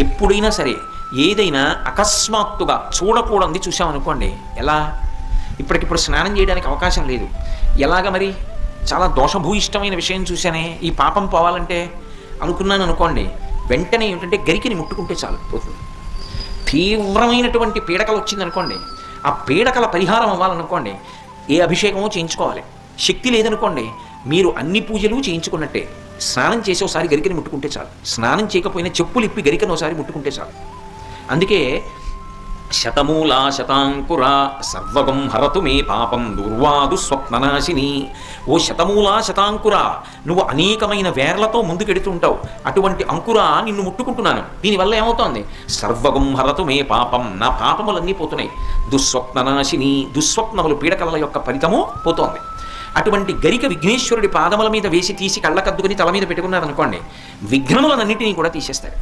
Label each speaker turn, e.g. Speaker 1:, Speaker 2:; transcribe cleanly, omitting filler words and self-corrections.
Speaker 1: ఎప్పుడైనా సరే ఏదైనా అకస్మాత్తుగా చూడకూడదు చూసామనుకోండి, ఎలా ఇప్పటికిప్పుడు స్నానం చేయడానికి అవకాశం లేదు, ఎలాగ మరి చాలా దోషభూయిష్టమైన విషయం చూశానే, ఈ పాపం పోవాలంటే అనుకున్నాను అనుకోండి, వెంటనే ఏమిటంటే గరికిని ముట్టుకుంటే చాలు పోతుంది. తీవ్రమైనటువంటి పీడకలు వచ్చిందనుకోండి, ఆ పీడకల పరిహారం అవ్వాలనుకోండి ఏ అభిషేకమో చేయించుకోవాలి. శక్తి లేదనుకోండి మీరు అన్ని పూజలు చేయించుకున్నట్టే. స్నానం చేసి ఒకసారి గరికని ముట్టుకుంటే చాలు, స్నానం చేయకపోయినా చెప్పులు ఇప్పి గరికను ఒకసారి ముట్టుకుంటే చాలు. అందుకే శతమూలా శతాంకురా సర్వగం హరతు మే పాపం దుర్వాదు స్వప్ననాశిని. ఓ శతమూలా శతాంకురా, నువ్వు అనేకమైన వేర్లతో ముందుకెడుతుంటావు, అటువంటి అంకురా నిన్ను ముట్టుకుంటున్నాను. దీనివల్ల ఏమవుతోంది? సర్వగం హరతు మే పాపం, నా పాపములన్నీ పోతున్నాయి. దుస్వప్ననాశిని, దుస్వప్నములు పీడకల యొక్క ఫలితము పోతోంది. అటువంటి గరిక విఘ్నేశ్వరుడి పాదముల మీద వేసి తీసి కళ్ళకద్దుకుని తల మీద పెట్టుకున్నారనుకోండి, విఘ్నములన్నింటినీ కూడా తీసేస్తాడు.